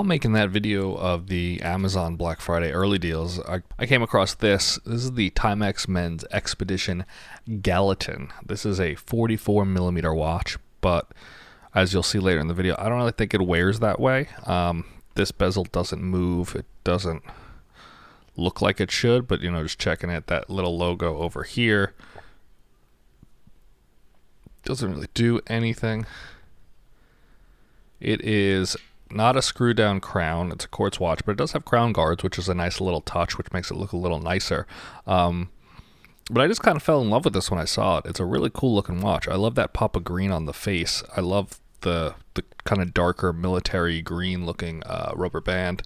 making that video of the Amazon Black Friday early deals, I came across this. This is the Timex Men's Expedition Gallatin. This is a 44 millimeter watch, but as you'll see later in the video, I don't really think it wears that way. This bezel doesn't move. It doesn't look like it should, but just checking it, that little logo over here doesn't really do anything. It is not a screw down crown. It's a quartz watch, but it does have crown guards, which is a nice little touch, which makes it look a little nicer. But I just kind of fell in love with this when I saw it. It's a really cool looking watch. I love that pop of green on the face. I love the kind of darker military green looking rubber band.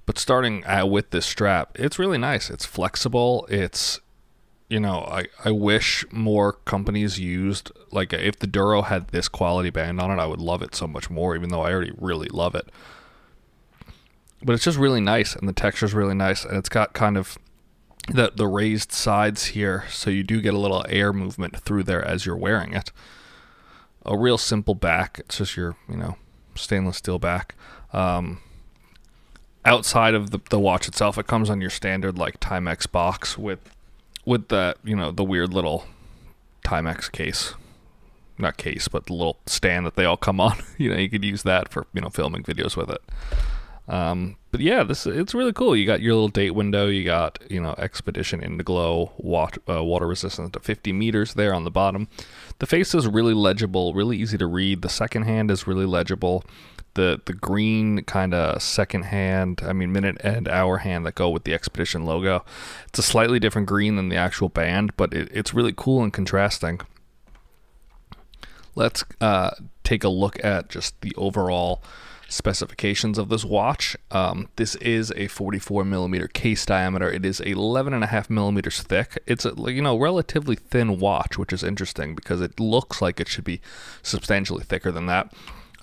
But starting with this strap, it's really nice. It's flexible. It's, I wish more companies used, like if the Duro had this quality band on it, I would love it so much more, even though I already really love it. But it's just really nice, and the texture's really nice, and it's got kind of the raised sides here, so you do get a little air movement through there as you're wearing it. A real simple back. It's just your, stainless steel back. Outside of the watch itself, it comes on your standard like Timex box with that, the weird little Timex case. Not case, but the little stand that they all come on. You could use that for, filming videos with it. But yeah, it's really cool. You got your little date window. You got, Expedition Indiglow, water resistant to 50 meters there on the bottom. The face is really legible, really easy to read. The second hand is really legible. The green kind of second hand, minute and hour hand that go with the Expedition logo. It's a slightly different green than the actual band, but it's really cool and contrasting. Let's take a look at just the overall specifications of this watch. This is a 44 millimeter case diameter. It is 11.5 millimeters thick. It's a relatively thin watch, which is interesting because it looks like it should be substantially thicker than that.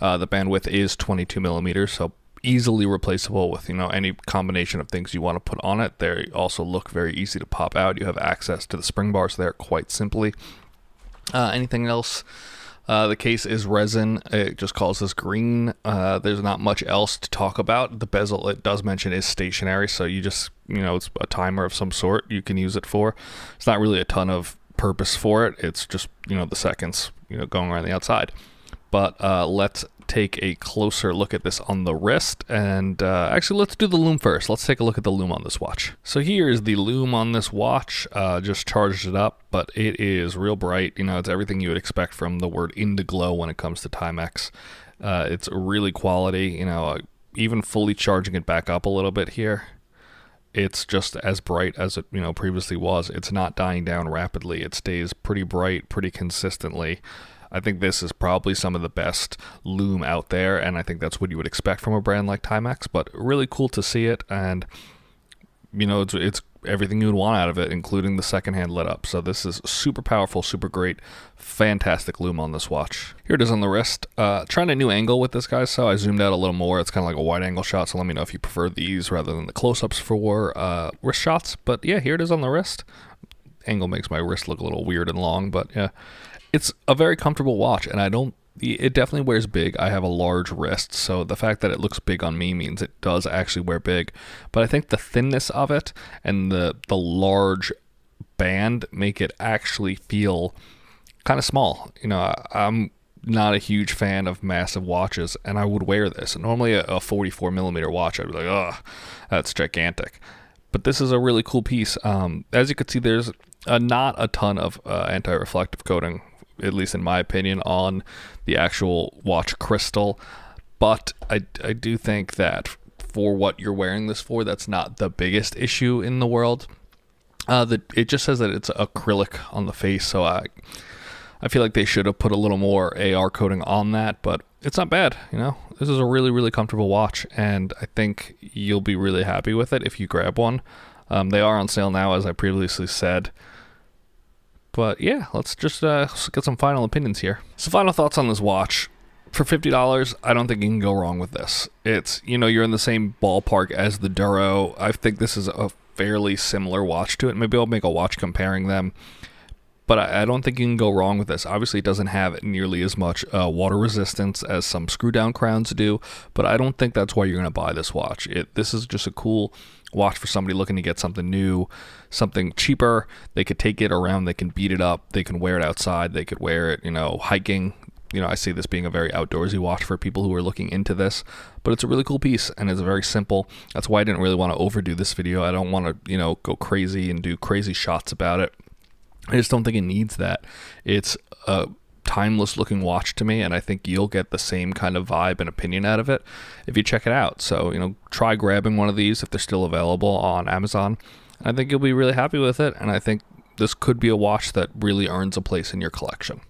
The bandwidth is 22 millimeters, so easily replaceable with any combination of things you want to put on it. They also look very easy to pop out. You have access to the spring bars there quite simply. Anything else? The case is resin. It just calls this green. There's not much else to talk about. The bezel, it does mention, is stationary, so you just, it's a timer of some sort you can use it for. It's not really a ton of purpose for it. It's just, the seconds, going around the outside. But let's take a closer look at this on the wrist. And actually, let's do the lume first. Let's take a look at the lume on this watch. So here is the lume on this watch. Just charged it up, but it is real bright. It's everything you would expect from the word Indiglow when it comes to Timex. It's really quality. Even fully charging it back up a little bit here, it's just as bright as it previously was. It's not dying down rapidly. It stays pretty bright, pretty consistently. I think this is probably some of the best lume out there, and I think that's what you would expect from a brand like Timex, but really cool to see it, and it's everything you would want out of it, including the second hand lit up. So this is super powerful, super great, fantastic lume on this watch. Here it is on the wrist. Trying a new angle with this, guys, so I zoomed out a little more. It's kind of like a wide angle shot, so let me know if you prefer these rather than the close-ups for wrist shots. But yeah, here it is on the wrist. Angle makes my wrist look a little weird and long, but yeah. It's a very comfortable watch, and it definitely wears big. I have a large wrist, so the fact that it looks big on me means it does actually wear big. But I think the thinness of it and the large band make it actually feel kind of small. I'm not a huge fan of massive watches, and I would wear this. Normally a 44 millimeter watch, I'd be like, oh, that's gigantic. But this is a really cool piece. As you can see, there's not a ton of anti-reflective coating, at least in my opinion, on the actual watch crystal. But I do think that for what you're wearing this for, that's not the biggest issue in the world. It just says that it's acrylic on the face, so I feel like they should have put a little more AR coating on that, but it's not bad. This is a really, really comfortable watch, and I think you'll be really happy with it if you grab one. They are on sale now, as I previously said. But yeah, let's just get some final opinions here. So final thoughts on this watch. For $50, I don't think you can go wrong with this. It's, you're in the same ballpark as the Duro. I think this is a fairly similar watch to it. Maybe I'll make a watch comparing them. But I don't think you can go wrong with this. Obviously, it doesn't have nearly as much water resistance as some screw down crowns do, but I don't think that's why you're going to buy this watch. This is just a cool watch for somebody looking to get something new, something cheaper. They could take it around, they can beat it up, they can wear it outside, they could wear it, hiking. I see this being a very outdoorsy watch for people who are looking into this, but it's a really cool piece and it's very simple. That's why I didn't really want to overdo this video. I don't want to, go crazy and do crazy shots about it. I just don't think it needs that. It's a timeless looking watch to me, and I think you'll get the same kind of vibe and opinion out of it if you check it out. So, try grabbing one of these if they're still available on Amazon. I think you'll be really happy with it, and I think this could be a watch that really earns a place in your collection.